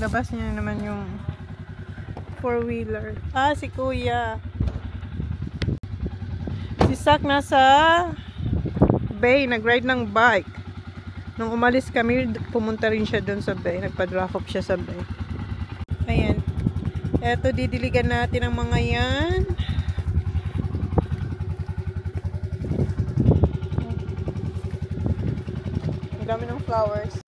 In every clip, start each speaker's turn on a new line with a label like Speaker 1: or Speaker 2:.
Speaker 1: Labas niya naman yung four-wheeler. Ah, si Kuya. Si Sak nasa bay, nag-ride ng bike. Nung umalis kami, pumunta rin siya doon sa bay. Nagpa-drop off siya sa bay. Ayan. Eto, didiligan natin ang mga yan. Ang dami ng flowers.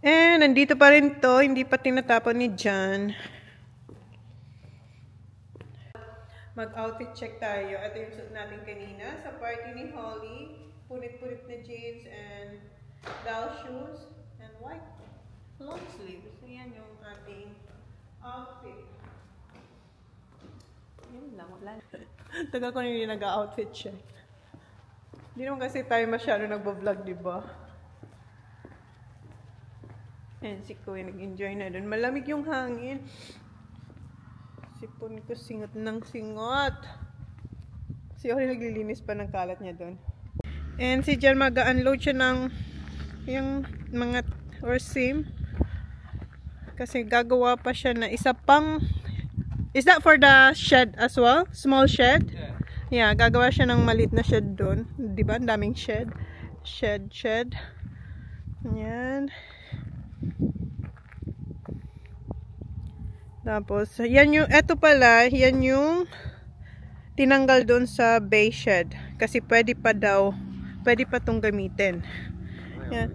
Speaker 1: And nandito pa rin to, hindi pa tinatapon ni John. Mag-outfit check tayo. Ito yung suit natin kanina sa party ni Holly. Punit-punit na jeans and doll shoes and white long sleeves. So yan yung ating outfit. Yan lang, wala. Tagal ko nyo yung nag-outfit check. Hindi naman kasi tayo masyado nagbo-vlog, diba? And si Kuya nag-enjoy na doon. Malamig yung hangin. Sipon ko singot ng singot. Si Ori naglilinis pa ng kalat niya doon. And si Jan mag-unload siya ng yung mga sim. Kasi gagawa pa siya na isa pang. Is that for the shed as well? Small shed? Yeah, gagawa siya ng maliit na shed doon. Diba? Ang daming shed. Shed. Yan. Tapos, yan yung, eto pala, yan yung tinanggal doon sa bay shed. Kasi pwede pa itong gamitin. Yan.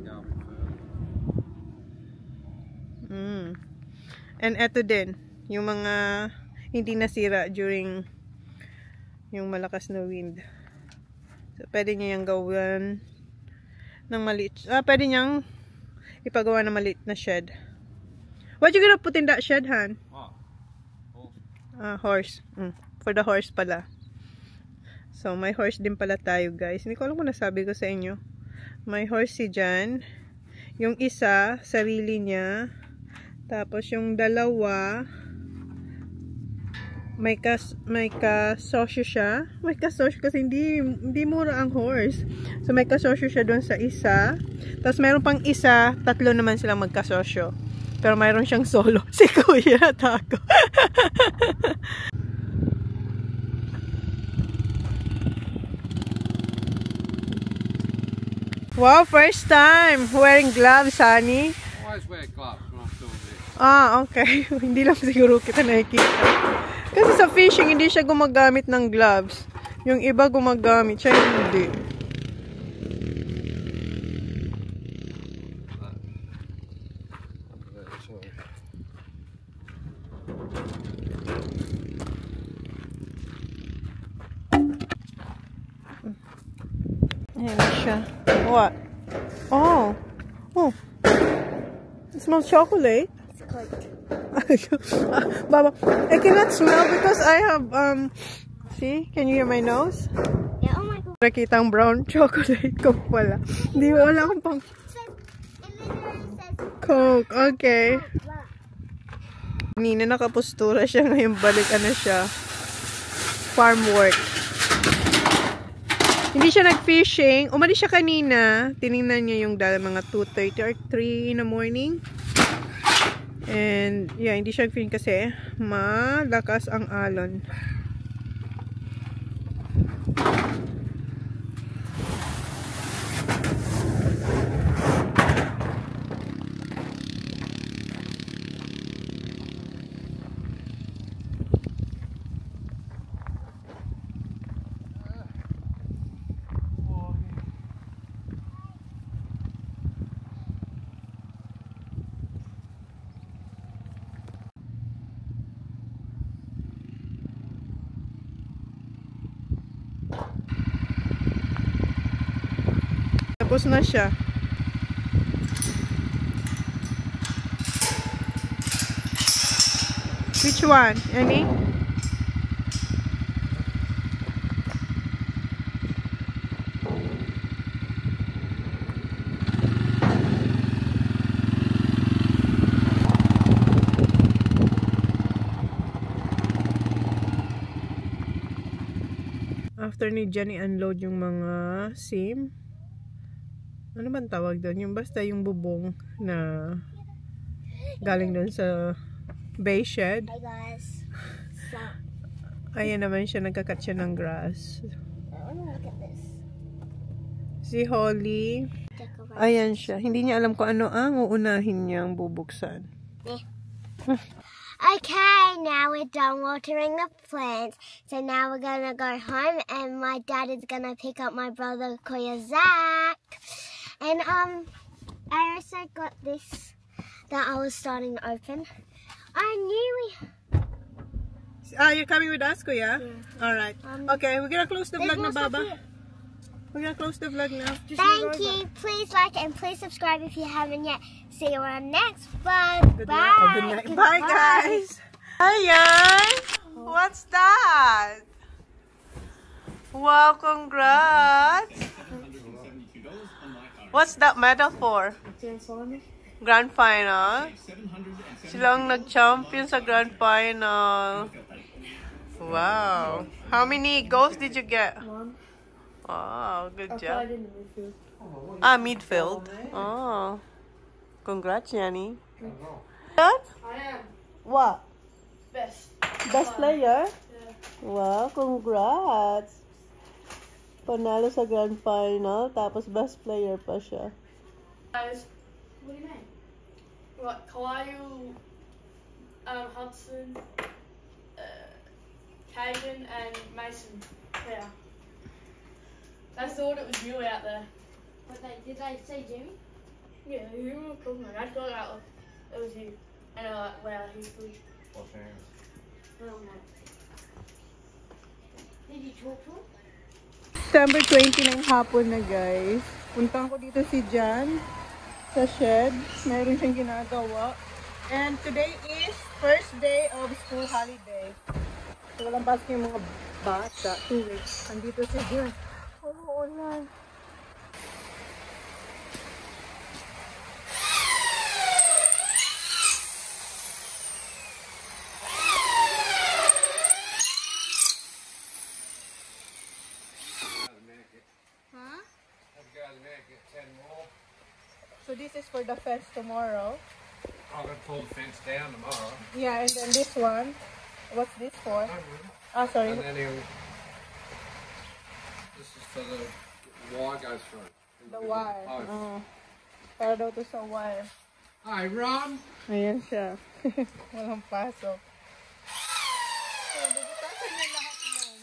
Speaker 1: And eto din, yung mga hindi nasira during yung malakas na wind. So, pwede niya yung gawin ng maliit. Pwede niyang ipagawa ng maliit na shed. What you gonna put in that shed, Han? Horse. For the horse pala. So, may horse din pala tayo, guys. Hindi ko alam kung nasabi ko sa inyo. May horse si Jan. Yung isa, sarili niya. Tapos, yung dalawa, may kasosyo siya. May kasosyo kasi hindi mura ang horse. So, may kasosyo siya doon sa isa. Tapos, meron pang isa, tatlo naman silang magkasosyo. Pero mayroon siyang solo. Si Kuya Taco. Wow, first time wearing gloves, honey.
Speaker 2: I always wear gloves when I'm doing this.
Speaker 1: Okay. Hindi lang siguro kita nakikita. Kasi sa fishing, hindi siya gumagamit ng gloves. Yung iba gumagamit, siya hindi. Ayan siya. What? Oh. It smells chocolate.
Speaker 3: It's good.
Speaker 1: Baba, I cannot smell because I have, see? Can you hear my nose?
Speaker 3: Yeah, oh my god.
Speaker 1: Nakitang brown chocolate Coke pala. Hindi mo wala akong pang Coke. Okay. Nina nakapustura siya ngayon, balik siya. Farm work. Hindi siya nag-fishing. Umalis siya kanina. Tinignan niya yung mga 2:30 or 3 in the morning. And yeah, hindi siya nag-fishing kasi malakas ang alon. Tapos na siya. Which one? Any? After ni Jan i-unload yung mga SIM, ano bang tawag doon? Yung basta yung bubong na galing doon sa bay shed.
Speaker 3: Hey guys. So,
Speaker 1: Ayan naman siya, nagkakat siya ng grass.
Speaker 3: I wanna look at this.
Speaker 1: Si Holly, ayan siya. Hindi niya alam kung ano ang uunahin niyang bubuksan.
Speaker 3: Okay, now we're done watering the plants. So now we're gonna go home and my dad is gonna pick up my brother Kuya Zach. And I also got this that I was starting to open. I knew we...
Speaker 1: You're coming with us, Kuya?
Speaker 3: Yeah.
Speaker 1: Alright. Okay, we're gonna close the vlog na, Baba. We're gonna close the vlog now.
Speaker 3: Thank you. Please like and please subscribe if you haven't yet. See you on next vlog. Bye.
Speaker 1: Good night. Bye, guys. Ayan. What's that? Wow, congrats. What's that medal for? Grand final. Silang nag-champion sa grand final. Wow. How many goals did you get?
Speaker 4: One.
Speaker 1: Oh, good
Speaker 4: I
Speaker 1: job.
Speaker 4: played in the midfield.
Speaker 1: Midfield. Oh. Congrats, Yanni.
Speaker 4: I am
Speaker 1: What?
Speaker 4: best.
Speaker 1: Best player?
Speaker 4: Yeah.
Speaker 1: Wow, congrats. Panalo sa grand final, tapos best player pa siya.
Speaker 4: Guys, what do you mean? Right, Kyle, Hudson, Caden, and Mason. Yeah. They thought it was you out there.
Speaker 3: What did they say, Jimmy?
Speaker 4: Yeah, you were talking about. I thought that it was you. And they're like, wow, he's good.
Speaker 2: Wash hands.
Speaker 3: Oh no. Did you talk to him?
Speaker 1: September 20 ng hapon na, guys. Puntahan ko dito si Jan sa shed. Mayroon siyang ginagawa. And today is first day of school holiday. So, walang pasok yung mga bata. 2 weeks. Andito si Jan. Oh, ulan. Huh?
Speaker 2: I've got to make it 10 more.
Speaker 1: So this is for the fence tomorrow.
Speaker 2: I'm going to pull the fence down tomorrow.
Speaker 1: Yeah, and then this one. What's this for? Sorry.
Speaker 2: And then this is for the wire goes through.
Speaker 1: The wire.
Speaker 2: Oh.
Speaker 1: Para daw to sa wire.
Speaker 2: Hi, Ron.
Speaker 1: Ayan siya. Walang pasok. So, bubutasan niya lahat nun.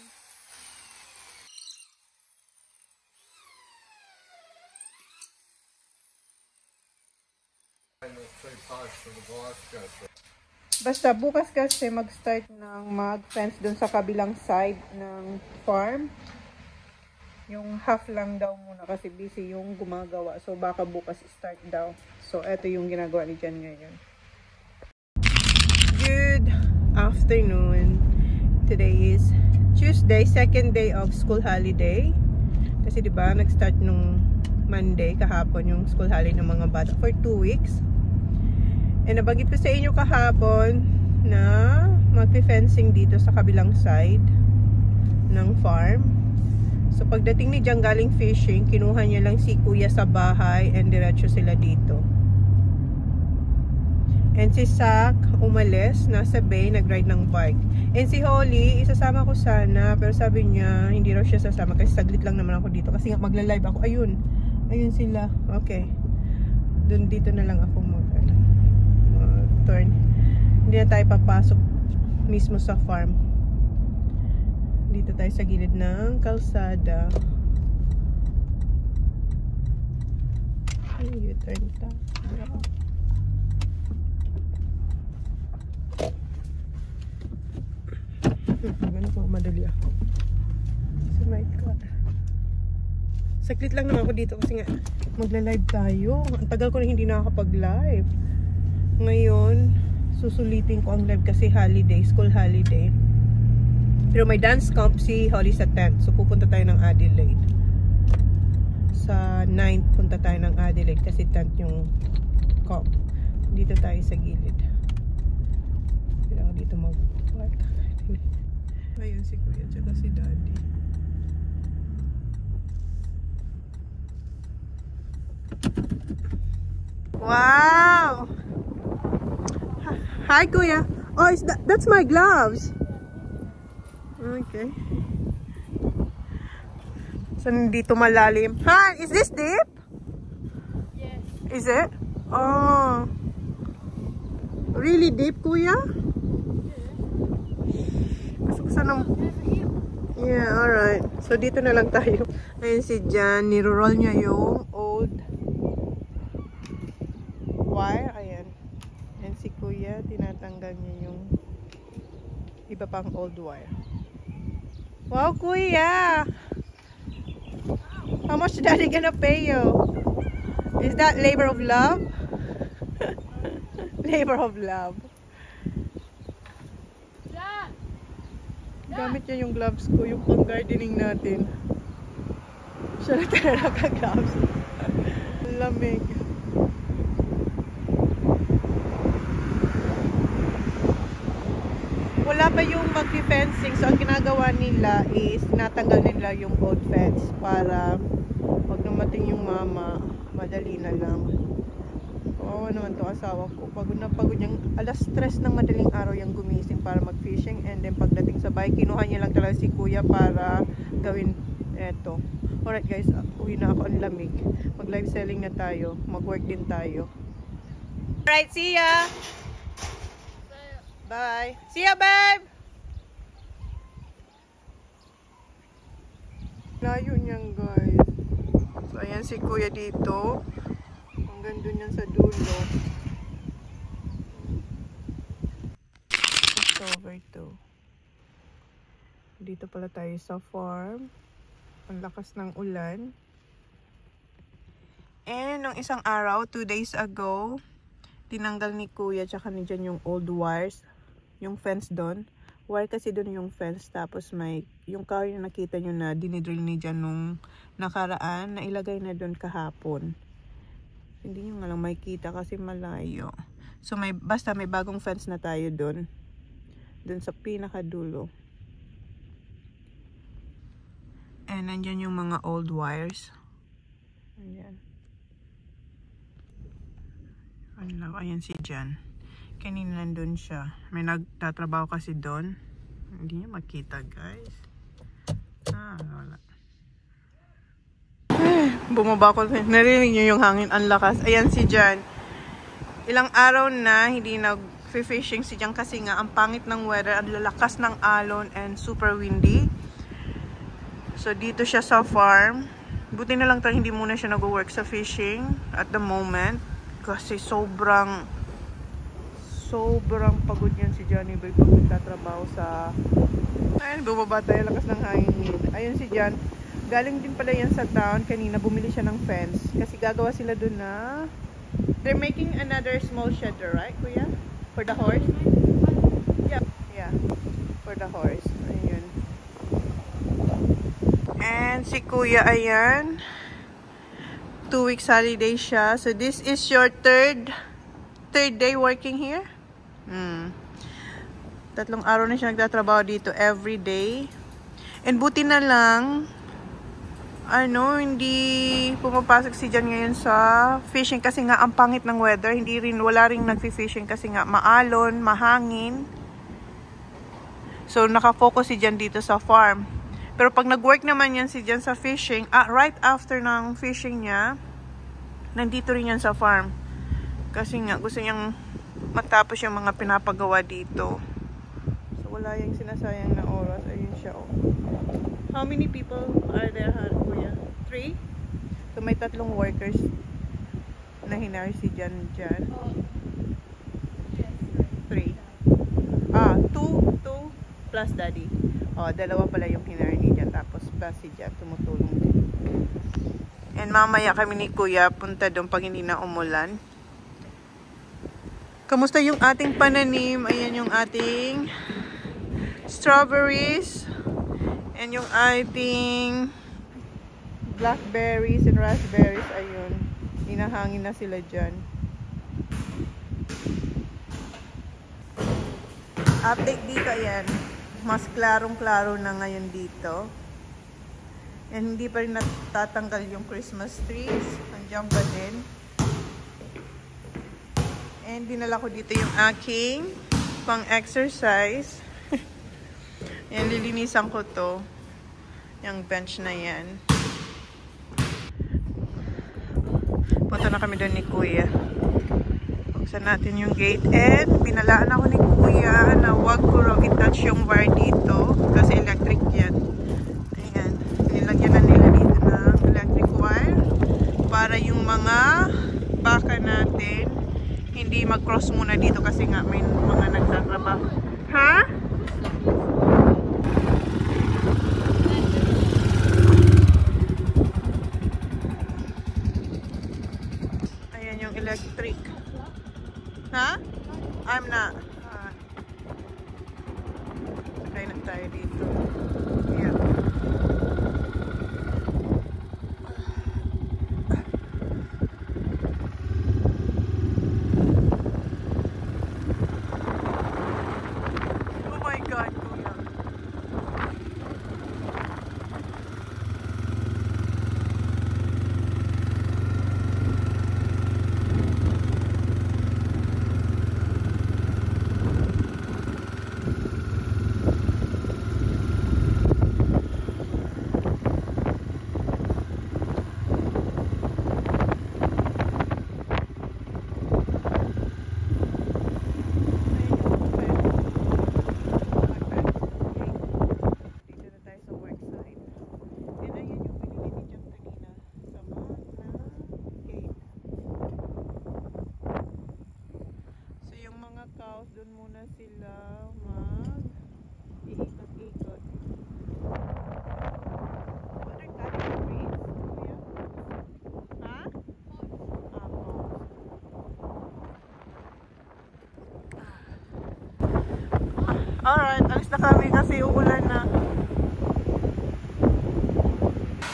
Speaker 2: And the 2 posts for the wires to go through.
Speaker 1: Basta bukas kasi mag-start ng mag-fence dun sa kabilang side ng farm. Yung half lang daw muna kasi busy yung gumagawa. So baka bukas start daw. So eto yung ginagawa ni Jan ngayon. Good afternoon. Today is Tuesday, second day of school holiday. Kasi diba nag-start nung Monday kahapon yung school holiday ng mga bata for 2 weeks. And nabagit ko sa inyo kahapon na magpe-fencing dito sa kabilang side ng farm. So pagdating ni Jan galing fishing, kinuha niya lang si Kuya sa bahay and diretso sila dito. And si Zach umalis, nasa bay, nag-ride ng bike. And si Holly, isasama ko sana, pero sabi niya hindi raw siya sasama kasi saglit lang naman ako dito kasi nga magla-live ako. Ayun. Ayun sila. Okay. Doon dito na lang ako turn. Hindi na tayo papasok mismo sa farm. Dito tayo sa gilid ng kalsada. Ay, U-turn ta. Ganun po, madali ako. So my God. Saklit lang naman ako dito kasi nga magla-live tayo. Ang tagal ko na hindi nakakapag-live. Ngayon, susulitin ko ang live kasi holiday, school holiday. Pero may dance comp si Holly sa 10th. So pupunta tayo ng Adelaide. Sa 9th punta tayo ng Adelaide kasi 10th yung comp. Dito tayo sa gilid. Pero ako dito mag-work. Ayun si Kuya tsaka si Daddy. Wow! Hi Kuya. Oh, that's my gloves. Okay. So dito malalim. Hi, is this deep?
Speaker 4: Yes.
Speaker 1: Is it? Oh. Really deep, Kuya? Yeah, alright. So dito na lang tayo. Ayun si Jan, niro-roll niya yung old wire. Ayan. And si Kuya, tinatanggal niya yung iba pang old wire. Wow, Kuya! How much Daddy gonna pay you? Is that labor of love? Labor of love. Gamit niya yung gloves ko, yung pang gardening natin. Siya na tayo naka-gloves. Lamig. Wala pa yung mag-fencing. So ang ginagawa nila is natanggal nila yung old fence para pag dumating yung mama, madali na lang. Oo naman to asawa ko. Pagod na pagod yung alas 3 ng madaling araw yung gumising para mag-fishing, and then pagdating sa bahay, kinuha niya lang talaga si Kuya para gawin eto. Alright guys, uwi na ako, ang lamig. Mag live selling na tayo. Mag-work din tayo. Alright, see ya! Bye. See ya, babe! Layo niyan, guys. So, ayan si Kuya dito. Hanggang dun yan sa dulo. It's over to. Dito pala tayo sa farm. Ang lakas ng ulan. And, nung isang araw, 2 days ago, tinanggal ni Kuya tsaka ni Jan yung old wires. Yung fence doon. Wire kasi doon yung fence. Tapos may, yung kahoy na nakita nyo na dinidrill ni Jan nung nakaraan, na ilagay na doon kahapon. Hindi nyo nga lang makikita kasi malayo. So may, basta may bagong fence na tayo doon. Doon sa pinakadulo. And nandyan yung mga old wires. Ayan. Ayan si Jan. Kanina nandun siya. May nagtatrabaho kasi doon. Hindi niya makita, guys. Wala. Bumaba ko. Narinig niyo yung hangin. Ang lakas. Ayan si Jan. Ilang araw na hindi nag-fishing si Jan kasi nga ang pangit ng weather. Ang lalakas ng alon and super windy. So dito siya sa farm. Buti na lang tayo hindi muna siya nag-work sa fishing at the moment. Kasi sobrang pagod yan si Johnny Boy pag nagtatrabaho sa... Ayun, bumaba tayo, lakas ng hangin. Ayun si John. Galing din pala yan sa town. Kanina bumili siya ng fence. Kasi gagawa sila dun na... They're making another small shed, right, Kuya? For the horse? Yeah. For the horse. Ayun. And si Kuya, ayan. 2 weeks holiday siya. So this is your third day working here? 3 araw na siya nagtatrabaho dito every day. And buti na lang hindi pumapasok si Jan ngayon sa fishing kasi nga ang pangit ng weather. Wala ring nagfi-fishing kasi nga maalon, mahangin. So nakafocus si Jan dito sa farm. Pero pag nag-work naman yan si Jan sa fishing, right after ng fishing niya, nandito rin yan sa farm. Kasi nga gusto niyang matapos yung mga pinapagawa dito. So wala yung sinasayang na oras. Ayun siya. How many people are there, Kuya? 3? So may 3 workers na hinari si Jan dyan. 3. 2 plus Daddy. 2 pala yung hinari ni Jan. Tapos plus si Jan tumutulong din. And mamaya kami ni Kuya punta doon pag hindi na umulan. Kamusta yung ating pananim? Ayan yung ating strawberries. And yung ating blackberries and raspberries. Ayun. Hinahangin na sila dyan. Update dito, ayan. Mas klarong-klaro na ngayon dito. And hindi pa rin natatanggal yung Christmas trees. Andiyan pa din. And dinala ko dito yung aking pang-exercise. Ayan, lilinisan ko to. Yung bench na yan. Punta na kami doon ni Kuya. Buksan natin yung gate. And pinalaan ako ni Kuya na wag ko raw i-touch yung wire dito. Kasi electric yan. Ayan. Nilagyan na nila dito ng electric wire. Para yung mga baka natin hindi mag-cross muna dito kasi nga may mga nagtatrabaho. Ha? Ayan yung electric. Ha? I'm not. Try na tayo dito. Yeah. Doon muna sila mag-iikot-ikot. What are cutting trees? Ha? Alright, alis na kami kasi uulan na.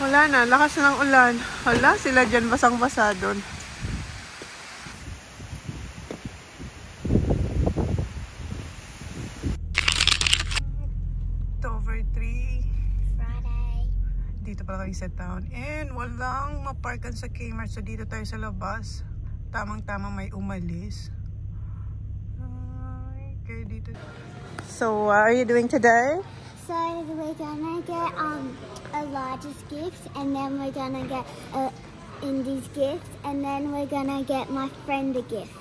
Speaker 1: Wala na, lakas na ng ulan. Hala, sila dyan basang-basa doon. Dito pala kami sa town. And walang maparkan sa Kmart. So dito tayo sa labas. Tamang-tamang may umalis. Okay, dito. So what are you doing today?
Speaker 3: So we're gonna get Elijah's gifts, and then we're gonna get Indy's gifts, and then we're gonna get my friend a gift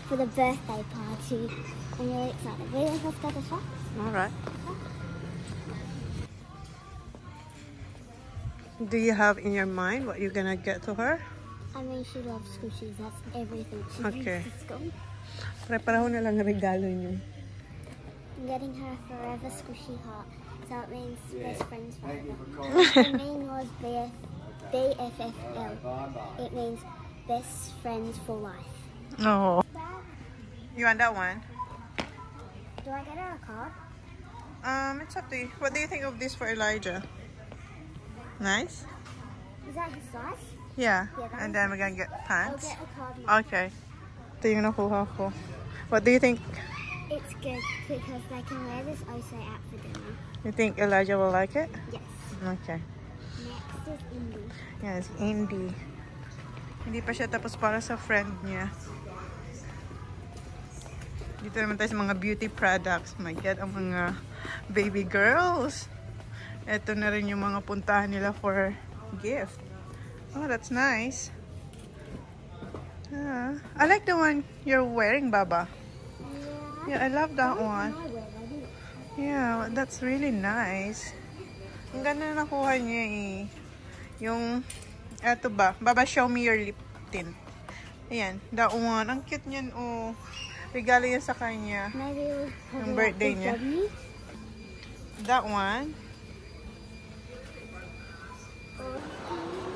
Speaker 3: for the birthday party. I'm really excited. Let's go to the shop.
Speaker 1: Alright. Do you have in your mind what you're gonna get to her?
Speaker 3: I mean, she loves squishies. That's everything she
Speaker 1: Okay.
Speaker 3: needs to school.
Speaker 1: Pare-pareho na lang regalo niyo.
Speaker 3: I'm getting her a forever squishy heart. So it means best friends forever. The name was BFFL. It means best friends for life.
Speaker 1: Oh. You want that one?
Speaker 3: Do I get her a card?
Speaker 1: It's up to you. What do you think of this for Elijah? Nice?
Speaker 3: Is that his size?
Speaker 1: Yeah.
Speaker 3: Yeah,
Speaker 1: And then we're gonna get
Speaker 3: I'll
Speaker 1: pants.
Speaker 3: get a card.
Speaker 1: Okay. Ito yung nakuha ko. What do you think?
Speaker 3: It's good because they can wear this also out for dinner.
Speaker 1: You think Elijah will like it?
Speaker 3: Yes.
Speaker 1: Okay.
Speaker 3: Next is Indy.
Speaker 1: Yes, Indy. Hindi pa siya tapos para sa friend niya. Dito naman tayo sa mga beauty products. My God, ang mga baby girls. Ito na rin yung mga puntahan nila for gift. Oh, that's nice. I like the one you're wearing, Baba. Yeah, I love that one. Yeah, that's really nice. Ang ganda na nakuha niya eh. Yung, eto ba? Baba, show me your lip tint. Ayan, that one. Ang cute niyan, oh. Regalo yan sa kanya.
Speaker 3: Maybe it was
Speaker 1: Yung birthday niya. That one.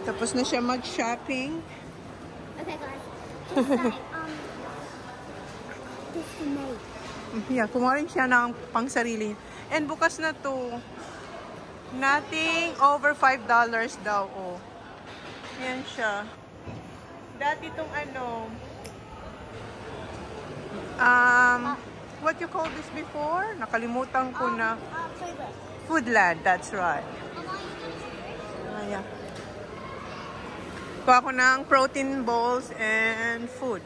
Speaker 1: Tapos na siya mag-shopping.
Speaker 3: Okay, guys. Just saying, this for me.
Speaker 1: Yeah, kumuha rin siya ng pang sarili. And bukas na to. Nothing over $5 daw. Oh. Yan siya. Dati itong ano, what you call this before? Nakalimutan ko na. Foodland, that's right. Ayan. Kuha ko ng protein balls and food.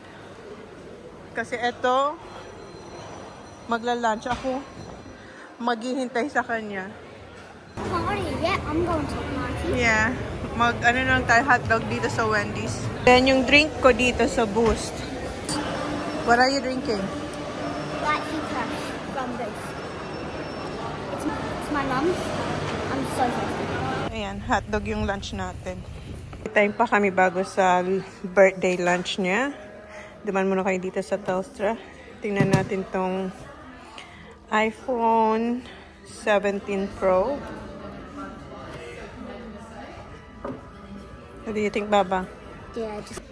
Speaker 1: Kasi eto, magla-lunch ako. Maghihintay sa kanya.
Speaker 3: Sorry, yeah, I'm going to Martin.
Speaker 1: Yeah. Ano lang tayo, hotdog dito sa Wendy's. Then yung drink ko dito sa Boost. What are you drinking?
Speaker 3: White tea crush from Boost. It's my mom's. I'm so happy.
Speaker 1: Ayan, hotdog yung lunch natin. Time pa kami bago sa birthday lunch niya. Duman muna kayo dito sa Telstra. Tingnan natin tong iPhone 17 Pro. What do you think, Baba?
Speaker 3: Yeah, just...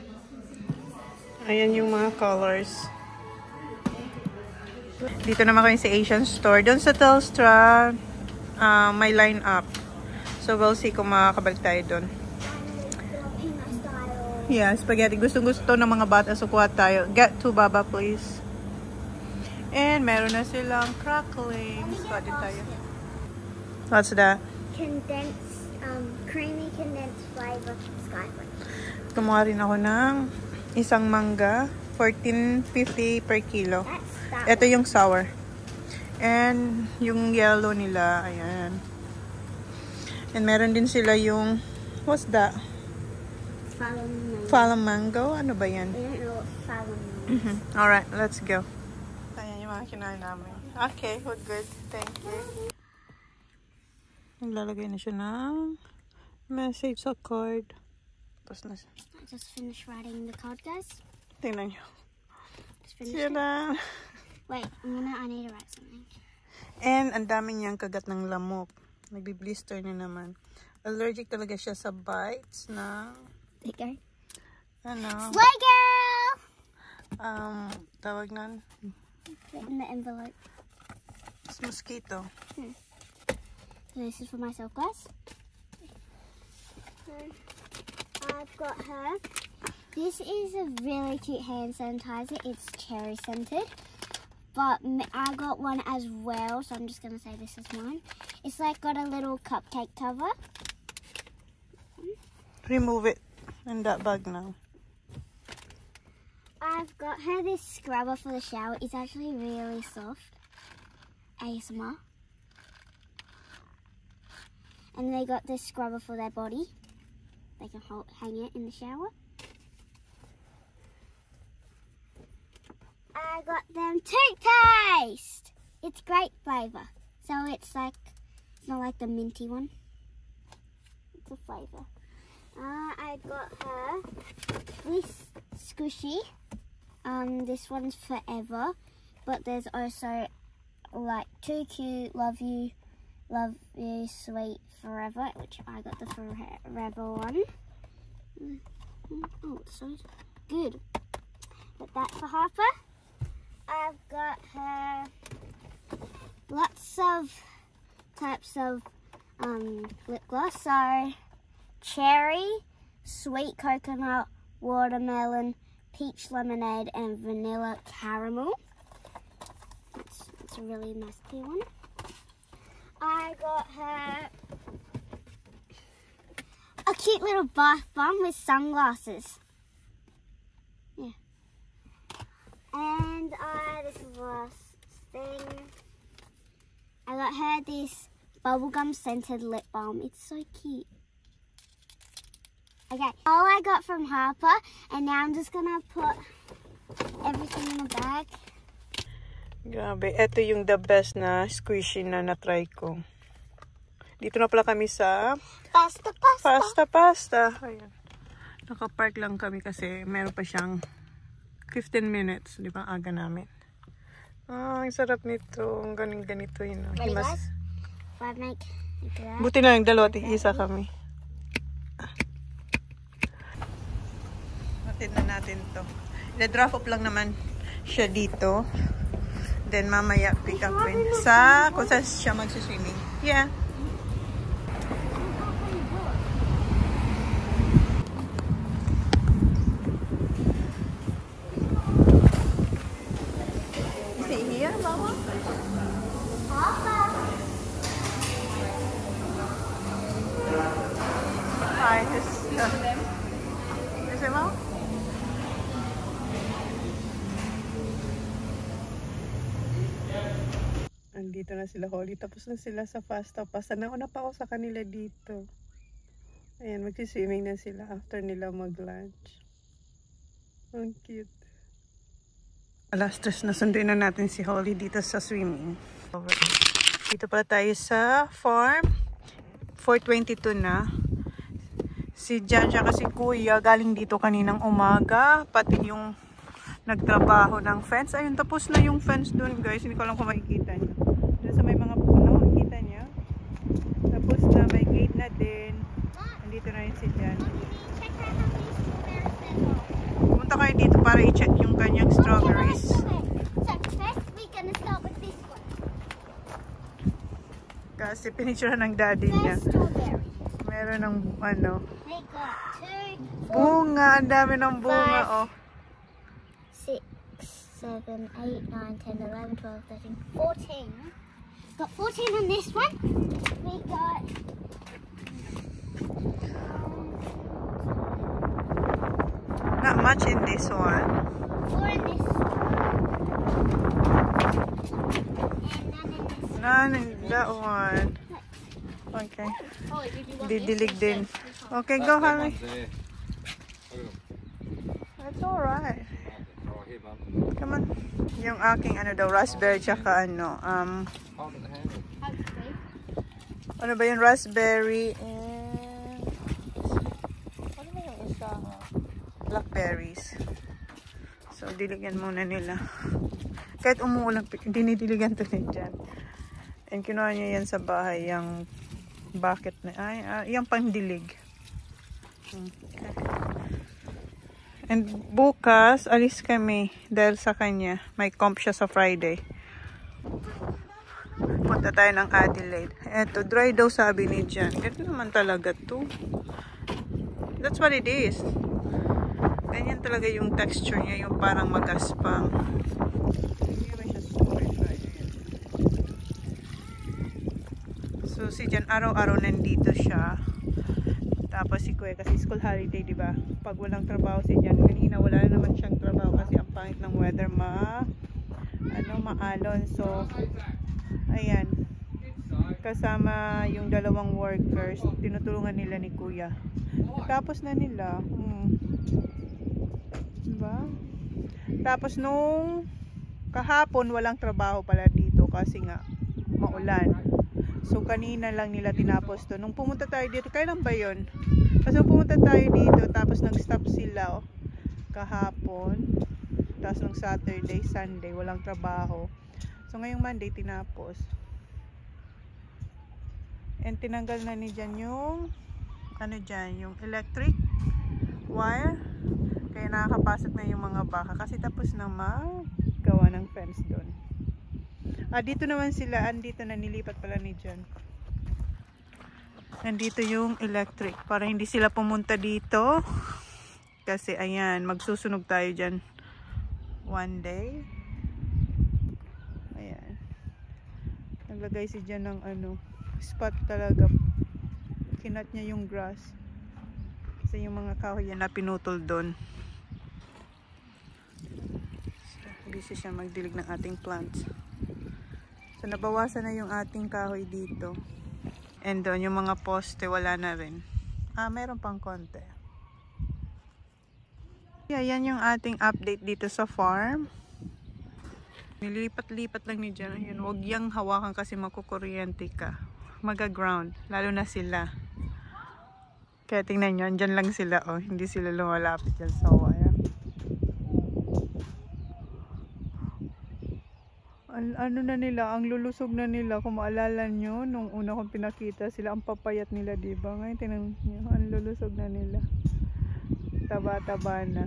Speaker 1: Ayan yung mga colors. Dito naman kami sa Asian store. Doon sa Telstra, may line up. So, we'll see kung makakabalik tayo doon.
Speaker 3: Filipino style.
Speaker 1: Yeah, spaghetti. Gustong-gusto ng mga bata. So, kuha tayo. Get two, Baba, please. And meron na silang cracklings. Kuha din tayo. What's that?
Speaker 3: Condensed, creamy condensed flavor Skyline.
Speaker 1: Kumuha rin ako ng isang mangga. $14.50 per kilo. Ito yung sour. And yung yellow nila, ayan. And meron din sila yung, what's that? Falun mango. Ano ba yan?
Speaker 3: I don't know what falun means.
Speaker 1: Alright, let's go. Ayan yung mga kinain namin. Okay, we're good. Thank you. Naglalagay na siya ng message sa card. Tapos na siya.
Speaker 3: I just finished writing the card, guys.
Speaker 1: Tingnan nyo.
Speaker 3: Just finished it.
Speaker 1: Sila.
Speaker 3: Wait, I need to write something.
Speaker 1: And ang dami niyang kagat ng lamok. Nagbi-blister na naman. Allergic talaga siya sa bites na...
Speaker 3: There you go.
Speaker 1: Ano?
Speaker 3: Slay girl!
Speaker 1: Tawag nun?
Speaker 3: Put it in the envelope.
Speaker 1: It's mosquito.
Speaker 3: So this is for myself, guys. So I've got her. This is a really cute hand sanitizer. It's cherry scented. But I got one as well, so I'm just going to say this is mine. It's like got a little cupcake cover.
Speaker 1: Remove it in that bag now.
Speaker 3: I've got her this scrubber for the shower. It's actually really soft. ASMR. And they got this scrubber for their body. They can hang it in the shower. I got them toothpaste. It's grape flavour. So it's like, it's not like the minty one. It's a flavour. I got her this squishy. This one's forever. But there's also like Too Cute, Love You, Sweet, Forever, which I got the forever one. Oh, it's so good. But that's for Harper. I've got her lots of types of lip gloss. So cherry, sweet coconut, watermelon, peach lemonade, and vanilla caramel. It's a really nice clear one. I got her a cute little bath bomb with sunglasses. Yeah. And this is the last thing. I got her this bubblegum scented lip balm. It's so cute. Okay, all I got from Harper, and now I'm just gonna put everything in the bag.
Speaker 1: Grabe, ito yung the best na squishy na na-try ko. Dito na pala kami sa Pasta. Ayan. Nakapark lang kami kasi meron pa siyang 15 minutes. Di ba aga namin? Ang sarap nito. Ang ganito yun.
Speaker 3: Ready, guys? I make that.
Speaker 1: Buti na yung dalawa, isa kami. Hatid na natin to. I-drop off lang naman siya dito. Then mamaya pick upin sa kung saan siya mag-swimming. Yeah. Is he here, Mama? Hi, is it Mama? Andito na sila, Holly. Tapos na sila sa fast pass. Nauna pa ako sa kanila dito. Ayan, magsiswimming na sila after nila mag-lunch. Ang cute. Alas 3 na sunduin na natin si Holly dito sa swimming. Dito pala tayo sa farm. 4:22 na. Si Jan siya kasi kuya galing dito kaninang umaga. Pati yung nagtrabaho ng fence. Ayun, tapos na yung fence dun, guys. Hindi ko alam kung makikita nyo. Doon sa may mga puno, makikita nyo. Tapos na, may gate na din. Nandito na rin si Jan. Pumunta kayo dito para i-check yung kanyang strawberries.
Speaker 3: So first we're gonna start with this one.
Speaker 1: Kasi pinicture ng daddy niya.
Speaker 3: First strawberry.
Speaker 1: Meron ng ano.
Speaker 3: We got 2, 4,
Speaker 1: Bunga, ang dami ng bunga, oh.
Speaker 3: 6, 7, 8, 9, 10, 11, 12, 13, 14. Got 14 on this one. We got
Speaker 1: Not much in this one.
Speaker 3: 4 in this one. And none in this one.
Speaker 1: None in that one. Okay.
Speaker 4: Oh, did you want
Speaker 1: Didilig
Speaker 4: this?
Speaker 1: din. Okay, go,
Speaker 2: That
Speaker 1: Harry.
Speaker 2: one's there. Look at 'em.
Speaker 1: It's alright.
Speaker 2: Right here, Mum.
Speaker 1: Come on. Yung aking ano daw, raspberry tsaka ano,
Speaker 2: Hold it the handle.
Speaker 4: Okay.
Speaker 1: ano ba yung raspberry and ano ba yung isa? Blackberries. So, diligan muna nila. Kahit umuulan, dinidiligan to ni Jan. And kinuha niya yan sa bahay, yung bucket na, yung pangdilig. Okay. And bukas, alis kami dahil sa kanya. May comp siya sa Friday. Punta tayo ng Adelaide. Eto, dry daw sabi ni Jan. Ito naman talaga to. That's what it is. Ganyan talaga yung texture niya, yung parang magaspang. Hindi naman siya super dry. So si Jan araw-araw nandito siya. Tapos si Kuya kasi school holiday, di ba? Pag walang trabaho si Jan, kanina wala naman siyang trabaho kasi ang pangit ng weather, maalon. So ayan, kasama yung dalawang workers, tinutulungan nila ni Kuya. Tapos na nila. Diba? Tapos nung kahapon walang trabaho pala dito kasi nga maulan. So kanina lang nila tinapos to. Nung pumunta tayo dito, kailan ba yun? Kasi pumunta tayo dito, tapos nag-stop sila kahapon. Tapos nung Saturday, Sunday, walang trabaho. So ngayong Monday, tinapos. And tinanggal na ni Jan yung, ano dyan, yung electric wire. Kaya nakakapasok na yung mga baka. Kasi tapos na magawa ng fence doon. Dito naman sila, andito na nilipat pala ni Jan. Nandito yung electric para hindi sila pumunta dito. Kasi ayan, magsusunog tayo dyan one day. Ayan. Naglagay si Jan ng ano, spot talaga. Kinat niya yung grass. Kasi yung mga kahoy yan na pinutol doon. So, busy siya magdilig ng ating plants. So nabawasan na yung ating kahoy dito. And doon yung mga poste wala na rin. Meron pang konti. Yeah, yan yung ating update dito sa farm. Nilipat-lipat lang ni Jan. Ayan, huwag yang hawakan kasi makukuryente ka. Maga-ground. Lalo na sila. Kaya tingnan nyo, andyan lang sila. Oh, hindi sila lumalapit dyan sa wire. Ano na nila, ang lulusog na nila. Kung maalala nyo, nung una kong pinakita sila, ang papayat nila, diba? Ngayon, tingnan nyo, ang lulusog na nila. Taba-taba na.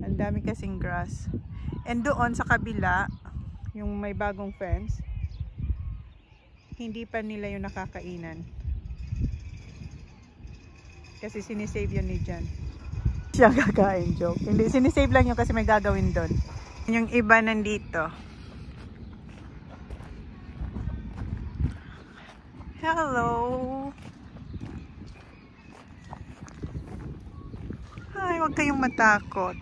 Speaker 1: Ang dami kasing grass. And doon sa kabila, yung may bagong fence, hindi pa nila yung nakakainan. Kasi sinisave yun ni Jan. Siya kakain, joke. Hindi, sinisave lang yun kasi may gagawin doon. Yung iba nandito. Hello! Ay, huwag kayong matakot.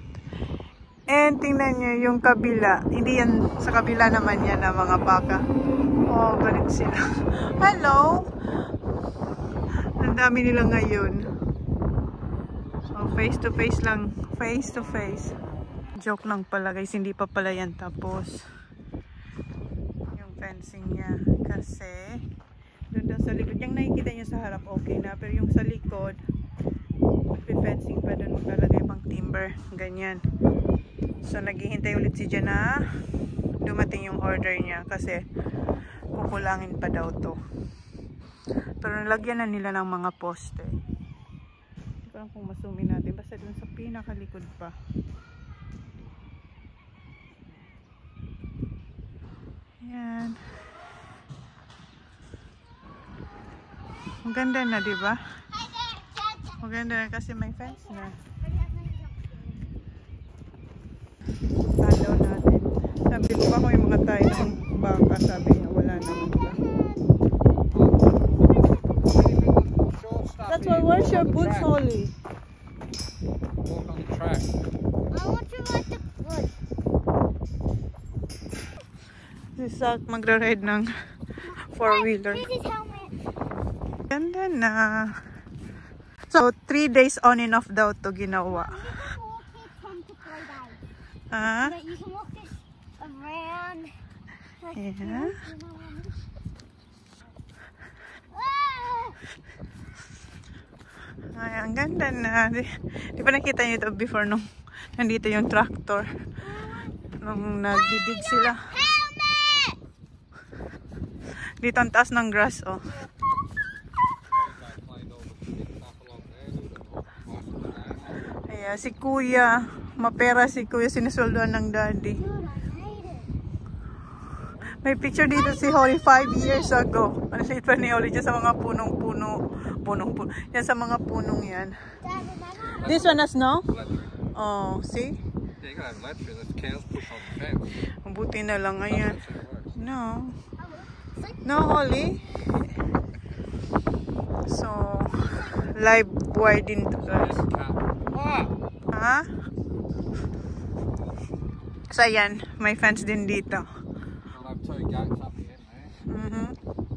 Speaker 1: And tingnan nyo yung kabila. Hindi yan, sa kabila naman yan na mga baka. Oh, galit sila. Hello! Ang dami nila ngayon. So, face to face lang. Face to face. Joke lang pala guys, hindi pa pala yan tapos. Yung fencing niya. Kasi, doon daw sa likod. Yung nakikita nyo sa harap, okay na. Pero yung sa likod, fencing pa doon. Maglalagay pang timber. Ganyan. So, naghihintay ulit si Jan na dumating yung order niya. Kasi, kukulangin pa daw to. Pero nalagyan na nila ng mga poste. Hindi ko lang kung masumin natin. Basta dun sa pinakalikod pa. Yan. Maganda na, diba? Maganda na kasi may fence na. Tadaw natin. Sabi ko pa kung yung mga tayo ng baka. Sabi niya, wala naman ba. That's why, where's your boots, Holly?
Speaker 2: Walk on the track.
Speaker 3: I want to ride the foot.
Speaker 1: Si Zach magra-ride ng four-wheeler.
Speaker 3: Here's his helmet.
Speaker 1: Ganda na. So, 3 days on and off daw to ginawa. Ah?
Speaker 3: But you can walk this around.
Speaker 1: Yeah. Ay, ang ganda na. Di ba nakita niyo ito before nung nandito yung tractor? Nung nagdidig sila.
Speaker 3: Helmet!
Speaker 1: Dito ang taas ng grass, oh. Ayan, si Kuya. Mapera si Kuya, sinusoldoan ng daddy. May picture dito si Holly 5 years ago. Ang liit pa ni Holly dyan sa mga punong-puno. Yan sa mga punong yan. This one has snow? Oh, see?
Speaker 2: Yeah, you can have electric. That's cows push on the fence.
Speaker 1: Mabuti na lang, ayan.
Speaker 2: That's how it works.
Speaker 1: No. No, Holly. So, live wire din to guys. Ha? So, ayan. May fence din dito.
Speaker 2: I'll have 2 gates up the end there.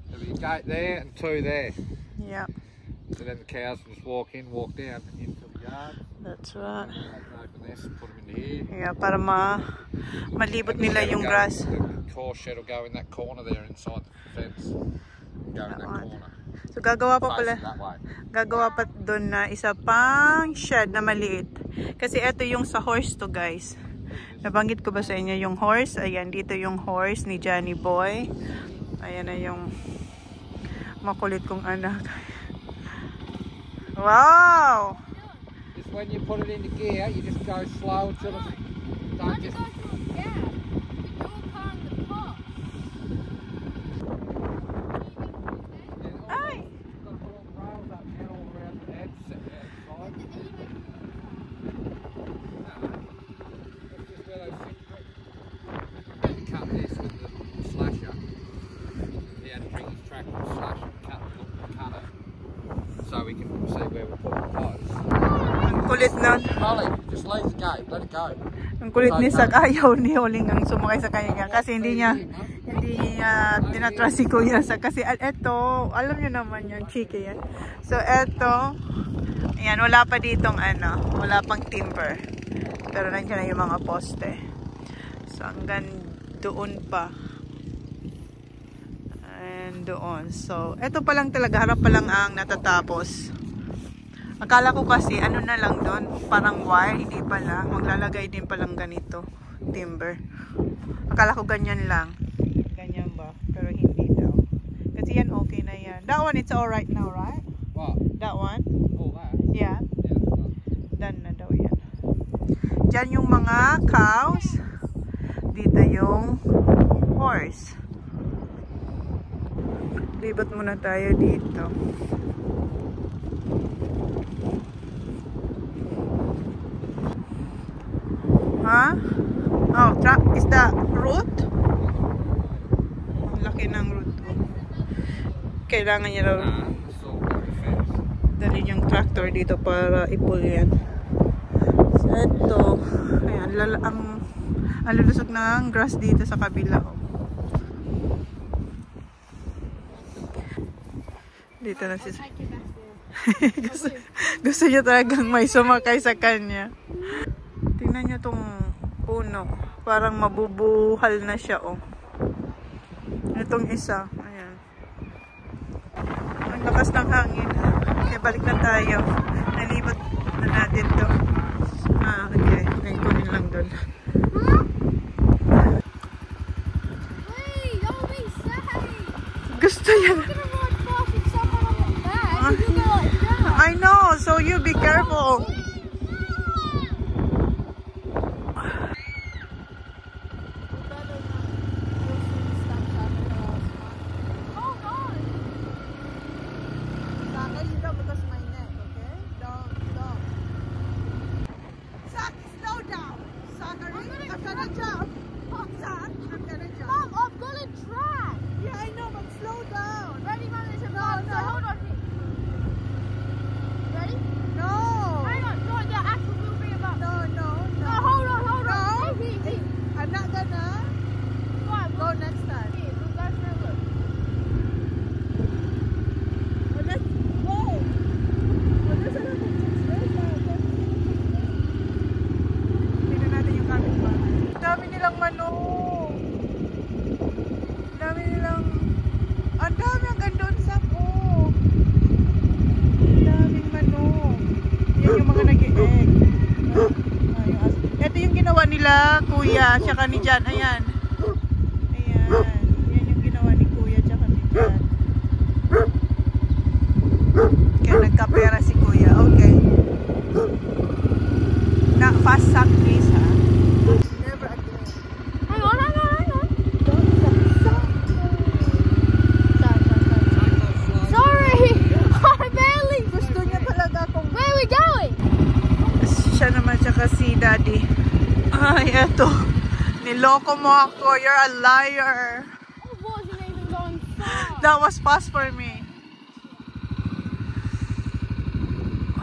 Speaker 2: There'll be a gate there and 2 there.
Speaker 1: Yeah.
Speaker 2: So then the cows can just walk in, walk down into the yard.
Speaker 1: That's right.
Speaker 2: They can open this and put them into here.
Speaker 1: Yeah, para malibot nila yung grass.
Speaker 2: The core shed will go in that corner there inside the fence. Go in that corner.
Speaker 1: So gagawa pa pala.
Speaker 2: Face that way.
Speaker 1: Gagawa pa doon na isa pang shed na maliit. Kasi ito yung sa horse to guys. Nabanggit ko ba sa inyo yung horse? Ayan, dito yung horse ni Johnny Boy. Ayan na yung makulit kong anak. Wow!
Speaker 2: Just when you put it into gear, you just go slow until it don't just...
Speaker 1: Ay!
Speaker 2: Cut this with the slasher. He had to bring his tractor and slash and cut it. So we can see where we're putting the pipes.
Speaker 1: Ang kulit nun.
Speaker 2: Holly, just leave the gate, let it go.
Speaker 1: Ang kulit ni Zach, ayaw ni Huling ang sumakay sa kanya kasi hindi niya tinatrust si Kuya Zach kasi eto, alam niyo naman yan, chiki yan. So eto, ayan, wala pa ditong wala pang timber. Pero nandiyan na yung mga poste. So hanggang doon pa. And doon. So eto pa lang talaga, harap pa lang ang natatapos. Akala ko kasi ano na lang doon, parang wire, hindi pala. Maglalagay din palang ganito, timber. Akala ko ganyan lang. Ganyan ba? Pero hindi daw. Kasi yan okay na yan. That one it's alright now, right?
Speaker 2: What?
Speaker 1: That one?
Speaker 2: All that?
Speaker 1: Yeah.
Speaker 2: Yeah, that's done.
Speaker 1: Done na daw yan. Diyan yung mga cows. dito yung horse. Libat muna tayo dito. Ha? Oh, is the route? Ang laki ng route. Kailangan niya raw dalhin yung tractor dito para ipul yan. So, ito. Ayan, ang lulusog ng grass dito sa kabila. Dito na si gusto niya talagang may sumakay sa kanya. Tingnan niyo tong puno. Parang mabubuhal na siya, oh. Itong isa. Ayan. Ang lakas ng hangin. Okay, balik na tayo. Nalibot na natin to. Okay. May kunin lang doon.
Speaker 3: Wait, don't be sad.
Speaker 1: Gusto niya. I know, so you be careful. Nila kuya tsaka ni Jan. Ayan. Ayan. Yan yung ginawa ni kuya tsaka ni Jan. Kaya nagkapera si kuya. Okay. Na fast sack please ha. Never again.
Speaker 3: Hang on. Sorry. I barely.
Speaker 1: Gusto niya talaga kung
Speaker 3: Where are we going?
Speaker 1: siya naman tsaka si daddy. Ay, eto. Niloko mo ako. You're a liar.
Speaker 3: I wasn't even going fast.
Speaker 1: That was fast for me.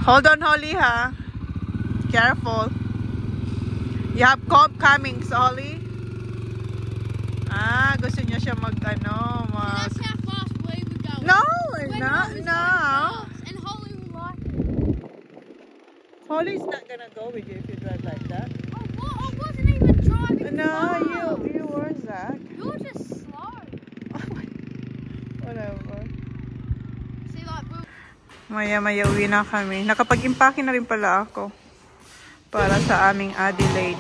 Speaker 1: Hold on, Holly, ha? Careful. You have cop coming, Holly. Gusto niya siya
Speaker 3: That's how fast we were going.
Speaker 1: No,
Speaker 3: When
Speaker 1: not
Speaker 3: Holly's
Speaker 1: now.
Speaker 3: going fast, and Holly will like it.
Speaker 1: Holly's not gonna go with you if you drive like that.
Speaker 3: I wasn't even driving
Speaker 1: No,
Speaker 3: fast.
Speaker 1: you were, Zach.
Speaker 3: You're just slow.
Speaker 1: Whatever.
Speaker 3: See, like,
Speaker 1: Maya-maya uwi na kami. Nakapag-impake na rin pala ako para sa aming Adelaide.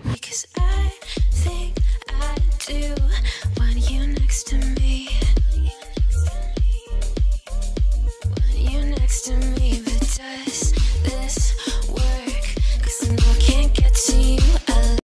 Speaker 5: Because I think I do want you next to me. Want you next to me, but does this work? 'Cause I know I can't get to you.